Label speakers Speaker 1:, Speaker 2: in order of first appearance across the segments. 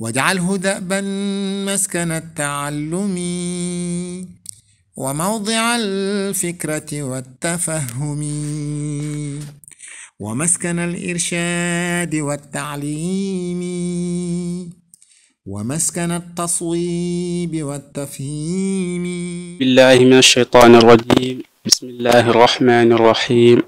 Speaker 1: واجعله دأبا مسكن التعلم وموضع الفكرة والتفهم ومسكن الإرشاد والتعليم ومسكن التصويب والتفهيم.
Speaker 2: بالله من الشيطان الرجيم. بسم الله الرحمن الرحيم.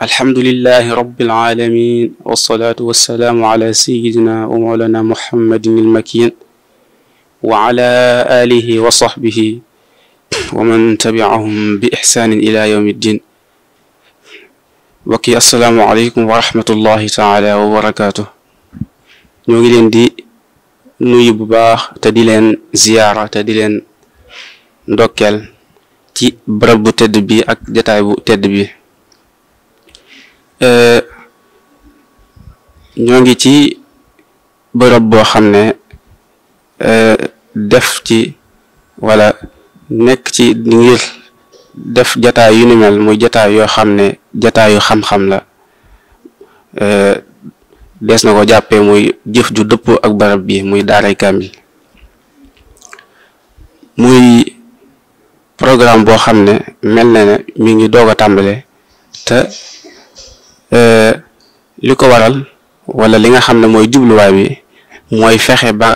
Speaker 2: الحمد لله رب العالمين، والصلاة والسلام على سيدنا ومولانا محمد المكين وعلى آله وصحبه ومن تبعهم بإحسان إلى يوم الدين. وكي السلام عليكم ورحمة الله تعالى وبركاته. ñoo ngi leen di nuyu bu baax te di leen ziyaara te di leen ndokkeel ci bërëb bu tedd bi ak jataay bu tedd bi. ñoo ngi ci bërëb boo xam ne def ci wala nekk ci ngir def jataay yu ni mel muy jataay yoo xam ne jataayu xam-xam la. des na ko jàppee muy jëf ju dëppoo ak barab bi muy daaray kaamil, muy programme boo xam ne mel na ne mi ngi doog a tàmbale te li ko waral wala li nga xam ne mooy jubluwaay bi mooy fexe ba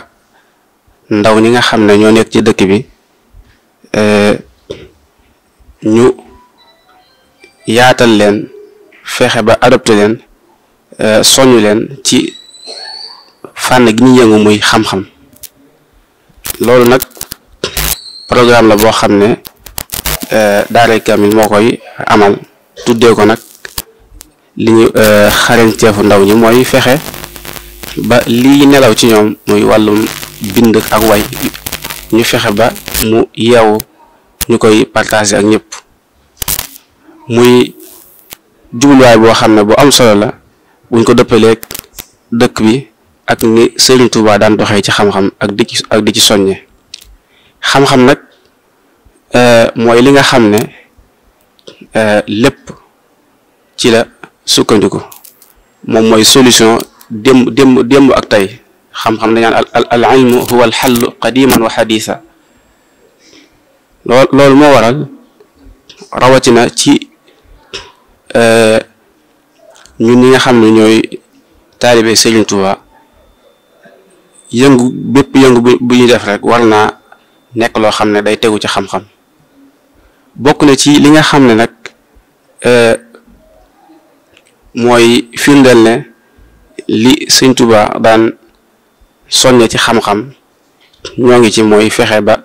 Speaker 2: ndaw ñi nga xam ne ñoo nekk ci dëkk bi ñu yaatal leen, fexe ba adopté leen, soñu leen ci fànn gi ñu yëngu muy xam-xam. loolu nag programme la boo xam ne daaray kaamil moo koy amal, tuddee ko nag li ñu xarañteefu ndaw ñi mooy fexe ba lii nelaw ci ñoom muy wàllum bind ak way ñu fexe ba mu yeewu ñu koy partager ak ñëpp. muy jubluwaay boo xam ne bu am solo la buñ ko dëppaleeg dëkk bi ak ni Serigne Touba daan doxee ci xam-xam ak di ci soññe. xam-xam nag mooy li nga xam ne lépp ci la sukkandiku, moom mooy solution démb ak tey. xam-xam dañaan al ilmu huwa al xallu qadiman wa xadisa. loolu moo waral rawatina ci ñun ñi nga xam ne ñooy taalibe Serigne Touba, bépp yëngu bu ñu def rek war naa nekk loo xam ne day tegu ci xam-xam. bokk na ci li nga xam ne nag mooy firndeel ne li Serigne Touba daan soññe ci xam-xam ñoo ngi ci mooy fexe ba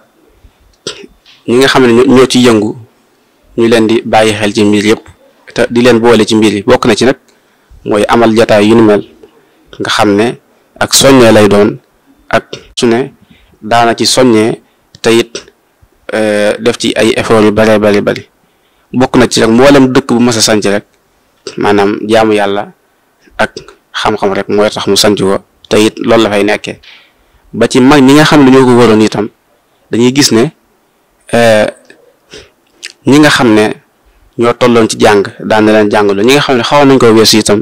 Speaker 2: ñi nga xam ne ñoo ci yëngu ñu leen di bàyyi xel ci mbir yëpp te di leen boole ci mbir yi. bokk na ci nag mooy amal jataay yu ni mel nga xam ne ak soññee lay doon, ak su ne daana ci soññee te it def ci ay effort yu bare bari. bokk na ci rek mboolem dëkk bu mas a sanc rek maanaam jaamu yàlla ak xam-xam rek mooy tax mu sanc ko te it loolu la fay nekkee. ba ci mag ñi nga xam ne ñoo ko waroon itam dañuy gis ne ñi nga xam ne ñoo tolloon ci jàng daan na leen jàngaloo, ñi nga xam ne xawoon nañ ko weesu itam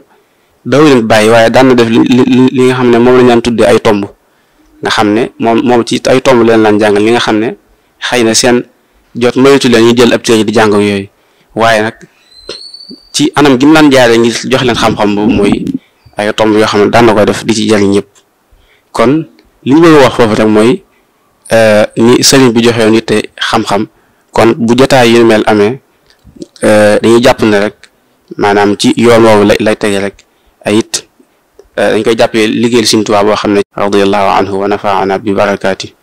Speaker 2: daw leen bàyyi, waaye daan na def li nga xam ne moom la ñu daan tuddee ay tomb, nga xam ne moom ci ay tomb leen laan jàngal li nga xam ne xëy na seen jot mayutu leen ñu jël ab téere di jàng yooyu, waaye nag ci anam gi mu laan jaaree ngir jox leen xam-xam boobu mooy ay tomb yoo xam ne daan na ko def di ci jariñ ñëpp. kon li ñu bëgg a wax foofu rek mooy ni sëriñ bi joxewoon it te xam-xam. kon bu jotaay yu mel amee dañuy jàpp ne rek maanaam ci yoon woowu lay tege rek ay it dañ koy jàppee liggéeyal Sëriñ Tuubaa boo xam ne radiyallahu anhu wa nafaana bi barakaati.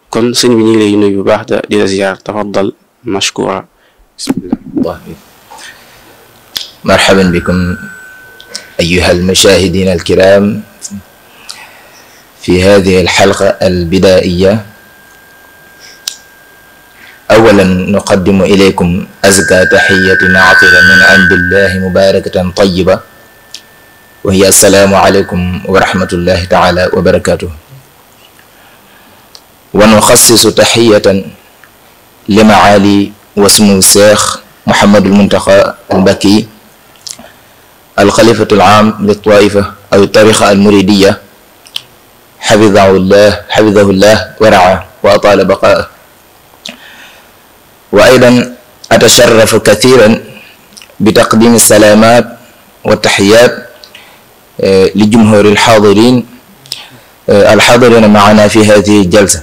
Speaker 2: kon sëñ bi ñu ngi lay nuyu bu baax di la ziyaar, tafaddal mashkura.
Speaker 3: bismillah. marhaban bikum ayyuha al-mushahidin al-kiram fi hadhihi al-halqa al-bidaiya. أولا نقدم إليكم أزكى تحية عاطرة من عند الله مباركة طيبة، وهي السلام عليكم ورحمة الله تعالى وبركاته. ونخصص تحية لمعالي وسمو الشيخ محمد المنتقى المبكي الخليفة العام للطائفة أو الطريقة المريدية، حفظه الله ورعاه وأطال بقاءه. وأيضا أتشرف كثيرا بتقديم السلامات والتحيات لجمهور الحاضرين معنا في هذه الجلسة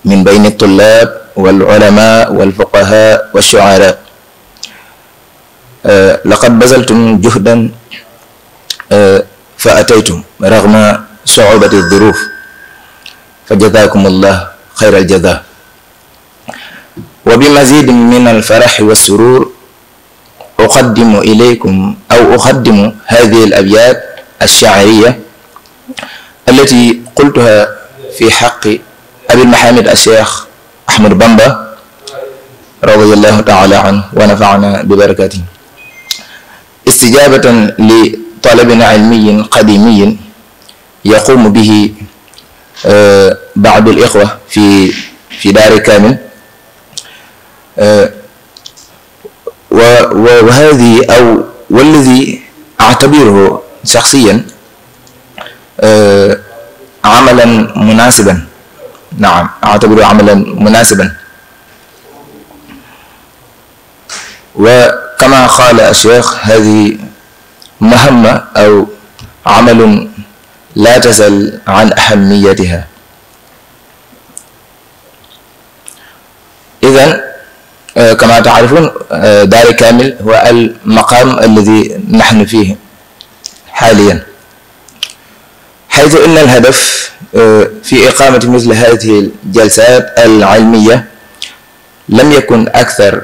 Speaker 3: من بين الطلاب والعلماء والفقهاء والشعراء. لقد بذلتم جهدا فأتيتم رغم صعوبة الظروف، فجزاكم الله خير الجزاء. وبمزيد من الفرح والسرور أقدم هذه الأبيات الشعرية التي قلتها في حق أبي المحامد الشيخ أحمد بامبا رضي الله تعالى عنه ونفعنا ببركاته، استجابة لطلب علمي قديمي يقوم به بعض الإخوة في دار كامل. والذي أعتبره شخصيا عملا مناسبا. نعم، أعتبره عملا مناسبا. وكما قال الشيخ هذه مهمة أو عمل لا تزل عن أهميتها. إذن كما تعرفون دار كامل هو المقام الذي نحن فيه حاليا، حيث إن الهدف في إقامة مثل هذه الجلسات العلمية لم يكن أكثر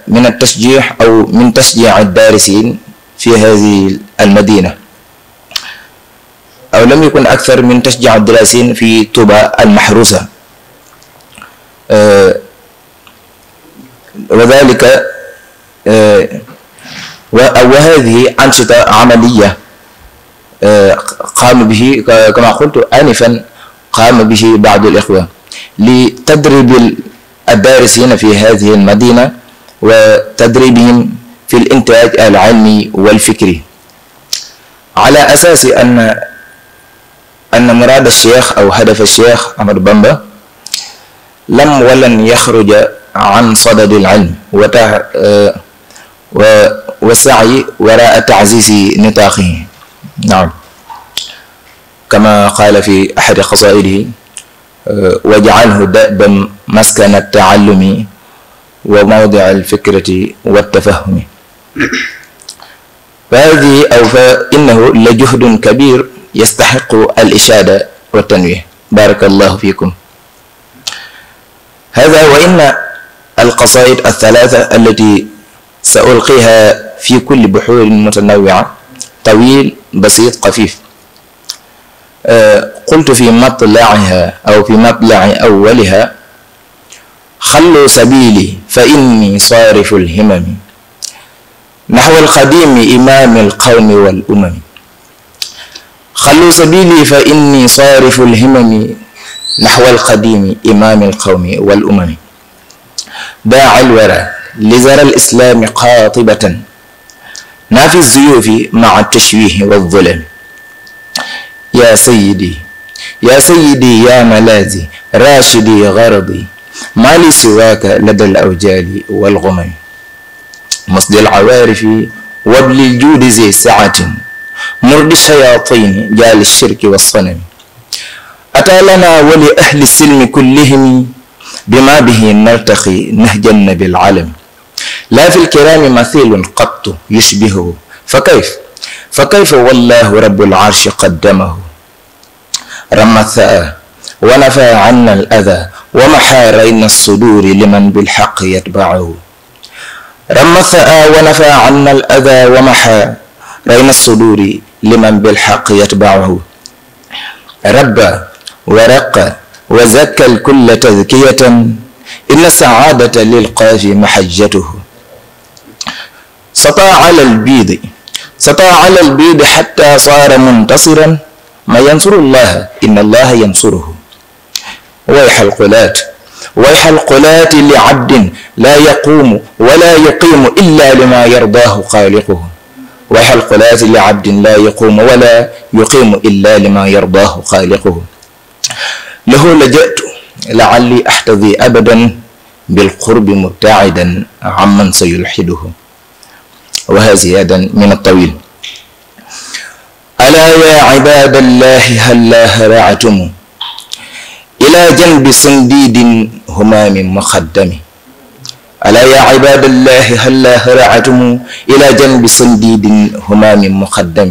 Speaker 3: من التشجيع أو من تشجيع الدارسين في هذه المدينة، أو لم يكن أكثر من تشجيع الدارسين في طوبى المحروسة. وذلك وهذه أنشطة عملية قام به كما قلت آنفا، قام به بعض الإخوة لتدريب الدارسين في هذه المدينة وتدريبهم في الإنتاج العلمي والفكري، على أساس أن مراد الشيخ أو هدف الشيخ أحمد بامبا لم ولن يخرج عن صدد العلم والسعي وراء تعزيز نطاقه. نعم، كما قال في أحد قصائده: واجعله دأبا مسكن التعلم وموضع الفكرة والتفهم. فإنه لجهد كبير يستحق الإشادة والتنويه. بارك الله فيكم. هذا وإن القصائد الثلاثة التي سألقيها في كل بحور متنوعة طويل بسيط خفيف. قلت في مطلعها أو في مطلع أولها: خلوا سبيلي فإني صارف الهمم نحو القديم إمام القوم والأمم. خلوا سبيلي فإني صارف الهمم نحو القديم إمام القوم والأمم. باع الورى لزر الإسلام قاطبة نافي الزيوف مع التشويه والظلم. يا سيدي يا سيدي يا ملاذي راشدي غرضي ما لي سواك لدى الأوجال والغمم. مصد العوارف وابل الجود ذي سعة مرد الشياطين جال الشرك والصنم. أتى لنا ولأهل السلم كلهم بما به نرتقي نهج النبي العلم. لا في الكرام مثيل قط يشبهه فكيف والله رب العرش قدمه. رمى الثأى ونفى عنا الأذى ومحى رين الصدور لمن بالحق يتبعه. رمى الثأى ونفى عنا الأذى ومحى رين الصدور لمن بالحق يتبعه. ربى ورقى وزكى الكل تزكية إن السعادة للقافي محجته. سطى على البيض حتى صار منتصرا ما ينصر الله إن الله ينصره. ويح القلات لعبد لا يقوم ولا يقيم إلا لما يرضاه خالقه. وحلقلات لعبد لا يقوم ولا يقيم إلا لما يرضاه خالقه له لجأت لعلي أحتذي أبدا بالقرب مبتعدا عمن سيلحده. وهذا من الطويل. ألا يا عباد الله هلا هرعتم إلى جنب صنديد همام مخدم. ألا يا عباد الله هلا هرعتم إلى جنب صنديد همام مخدم.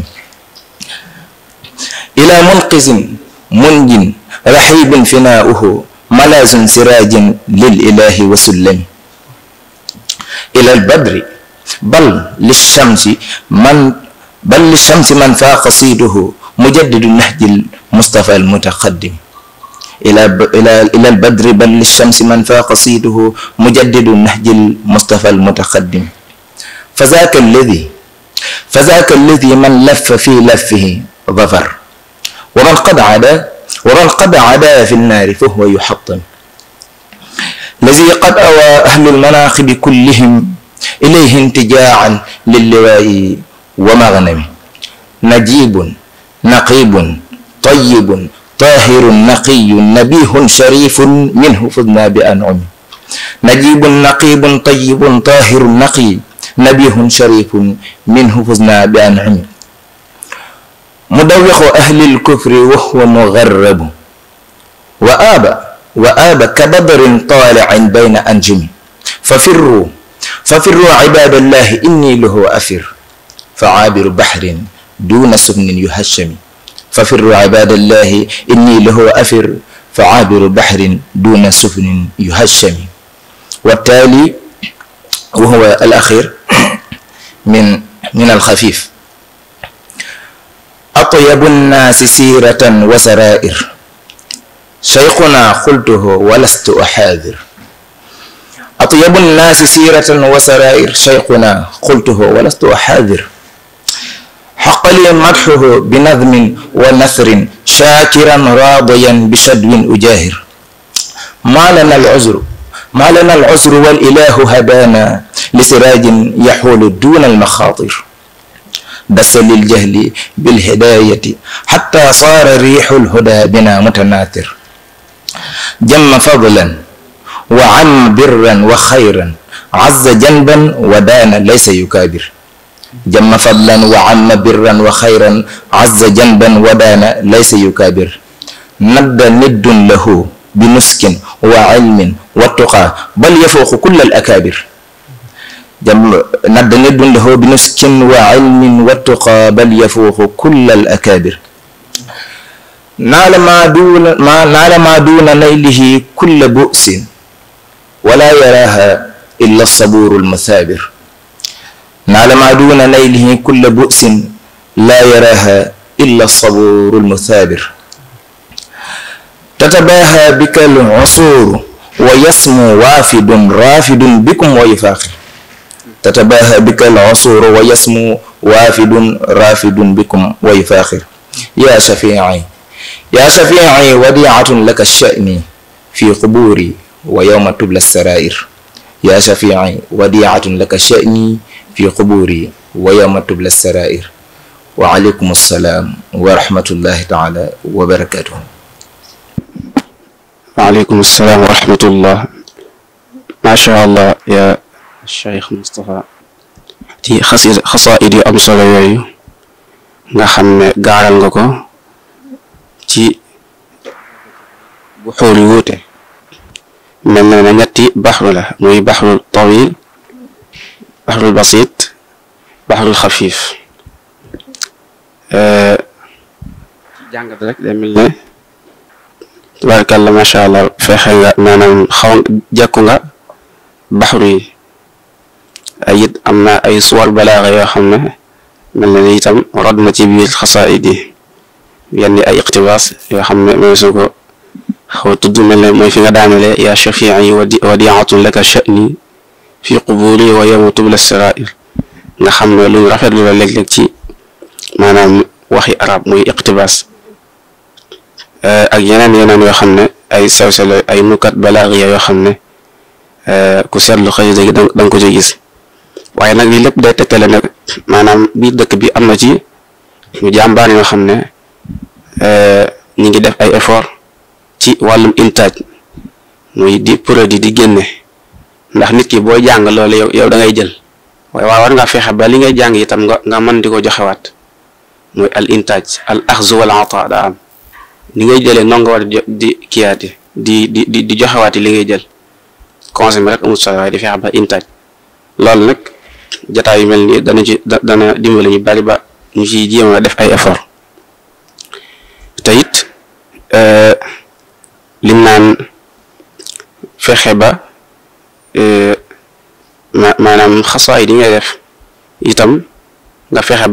Speaker 3: إلى منقذ منج رحيب فناؤه ملاذ سراج للإله وسلم. إلى البدر بل للشمس من فاق صيده مجدد النهج المصطفى المتقدم. إلى البدر بل للشمس من فاق صيده مجدد النهج المصطفى المتقدم. فذاك الذي من لف في لفه ظفر ومن قد عدا في النار فهو يحطم. الذي قد أوى أهل المناقب كلهم إليه انتجاعا للواء ومغنم. نجيب نقيب طيب طاهر نقي نبيه شريف منه فضنا بأنعم. نجيب نقيب طيب طاهر نقي نبيه شريف منه فضنا بأنعم. مدوخ أهل الكفر وهو مغرب وآب كبدر طالع بين أنجم. ففروا عباد الله إني له أفر فعابر بحر دون سفن يهشم. ففروا عباد الله إني له أفر فعابر بحر دون سفن يهشم. والتالي وهو الأخير من الخفيف. أطيب الناس سيرة وسرائر شيخنا قلته ولست أحاذر. أطيب الناس سيرة وسرائر شيخنا قلته ولست أحاذر. حق لي مدحه بنظم ونثر شاكرا راضيا بشدو أجاهر. ما لنا العذر والإله هدانا لسراج يحول دون المخاطر. دس للجهل بالهداية حتى صار ريح الهدى بنا متناثر. جم فضلا وعم برا وخيرا عز جنبا ودان ليس يكابر. جم فضلا وعم برا وخيرا عز جنبا ودان ليس يكابر. ند ند له بنسك وعلم والتقى بل يفوق كل الأكابر. ند ند له بنسك وعلم والتقى بل يفوق كل الأكابر. نال ما دون نيله كل بؤس ولا يراها إلا الصبور المثابر. نال ما دون نيله كل بؤس لا يراها إلا الصبور المثابر. تتباهى بك العصور ويسمو وافد رافد بكم ويفاخر. تتباهى بك العصور ويسمو وافد رافد بكم ويفاخر. يا شفيعي وديعة لك الشأن في قبوري ويوم تبلى السرائر. يا شفيعي وديعة لك الشأن في قبوري ويوم تبلى السرائر. وعليكم السلام ورحمة الله تعالى وبركاته.
Speaker 2: وعليكم السلام ورحمة الله. ما شاء الله يا الشيخ مصطفى ci xasaayid yu am solo yooyu nga xam ne gaaral nga ko ci buxuur yu wuute mel na ne ñetti baxru la muy baxrul tawil baxrul basit baxrul xafiif jàngat rek day mel ne tabaarkalla macha allah fexe nga maanaam jekku nga baxru yi ay it am na ay suwar balaaxa yoo xam ne mel na ni itam rod na ci biir xasaayid yi yenn ay iqtibaas yoo xam ne mooy su ko xaw tudd mel ne mooy fi nga daanele yaa shafii wadiatun laka sha'ni fi quburi wa yawma tubla sarair nga xam ne lu ñu rafetlu la léeg-léeg ci maanaam waxi arab muy iqtibaas ak yeneen yoo xam ne ay sew-sew ay nukat balaaxiya yoo xam ne ku seetlu xëy da nga ko ci gis waaye nag lii lépp day tegtale nag maanaam biir dëkk bi am na ci ñu jàmbaar yoo xam ne ñi ngi def ay effort ci wàllum intaaj muy di produit di génne ndax nit ki booy jàng loolu yow da ngay jël waaye war nga fexe ba li ngay jàng itam nga mën di ko joxewaat muy al intaaj al axzu wal ata daa am ni ngay jëlee noonu nga war di kiyaati di joxewaati li ngay jël consommer rek amul solo waaye di fexe ba intaaj loolu nag jataay yu mel nii dana dimbali ñu bari ba ñu ciy jéem a def ay effort te it lim naan fexe ba maanaam xasaay di ngay def itam nga fexe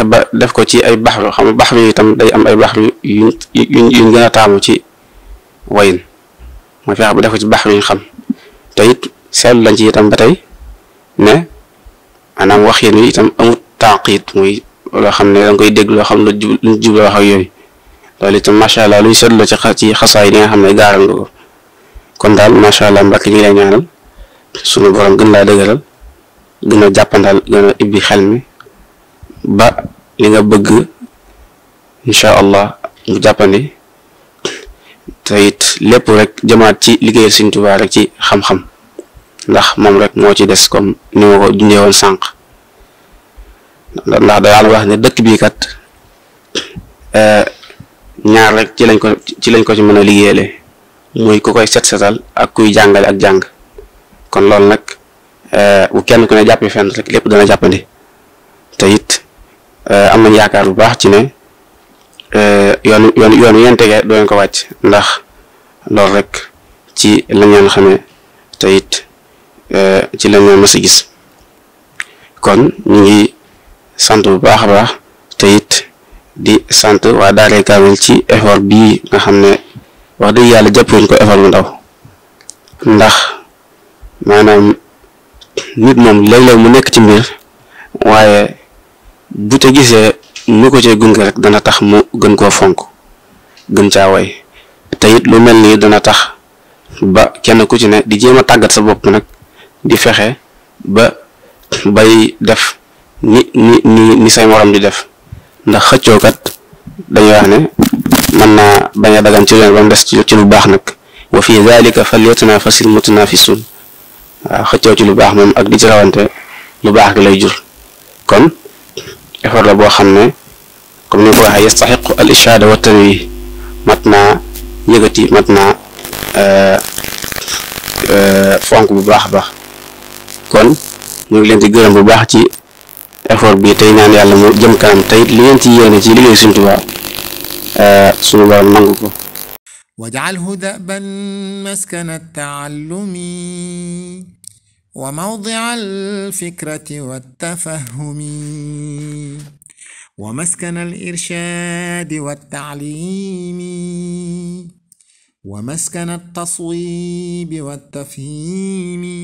Speaker 2: ba def ko ci ay baxru xam nga baxru yi itam day am ay baxru yuñ gën a taamu ci wayin mooy fexe ba def ko ci baxru yuñ xam te it seetlu lañ ci itam ba tey ne maanaam wax yéen wi itam amut taaqiit muy loo xam ne danga koy dégg loo xam luñ jubla wax ak yooyu loolu itam macha allah luñ seetlu la ci xasaay yi nga xam ne gaaral nga ko kon daal macha allah Mbàkke ñu ngi lay ñaanal sunu borom gën laa dëgëral gën a jàppandal gën a ibbi xel mi ba li nga bëgg incha allah mu jàppandi te it lépp rek jëmaat ci liggéeyal Sëriñ Tuubaa rek ci xam-xam ndax moom rek moo ci des comme ni ma ko dundee woon sànq ndax daal wax ne dëkk bii kat ñaar rek ci lañ ko ci mën a liggéeyale muy ku koy setal ak kuy jàngale ak jàng kon loolu nag bu kenn ku ne jàppee fenn rek lépp dana jàppandi te it am nañ yaakaar bu baax ci ne yoon yeen tegee doo leen ko wàcc ndax loolu rek ci lañ leen xamee te it ci lañ leen mës a gis kon ñu ngi sant bu baax a baax te it di sant waa Daaray Kaamil ci effort bii nga xam ne wax dëgg yàlla jàppuñ ko effort bu ndaw ndax maanaam nit moom léeg-léeg mu nekk ci mbir waaye bu te gisee nu ko cee gunge rek dana tax mu gën koo fonk gën caa way te it lu mel nii dana tax ba kenn ku ci ne di jéem a tàggat sa bopp nag di fexe ba bay def ni say morom di def ndax xëccookat dañuy wax ne mën naa bañ a dagan ci leen ba mu des ci lu baax nag wa fi dhalika falyatanafasil mutanafisun waaw xëccoo ci lu baax moom ak di ci rawante lu baax gi lay jur kon effort la boo xam ne comme ni ko waxee yastaxiqu al ishaada wa tanwi mat naa yëgati mat naa fonk bu baax a baax kon ñu ngi leen di gërëm bu baax ci effort bi tey ñaan yàlla mu jëm kanam tey li ngeen ci yéene ci liggéey Sëriñ Tuubaa sunu borom nangu ko
Speaker 1: waj'alhu da'ban maskana at-ta'allumi wa mawdi'a al-fikrati wat-tafahumi wa maskana al-irshadi wat-ta'limi wa maskana at-taswibi wat-tafhimi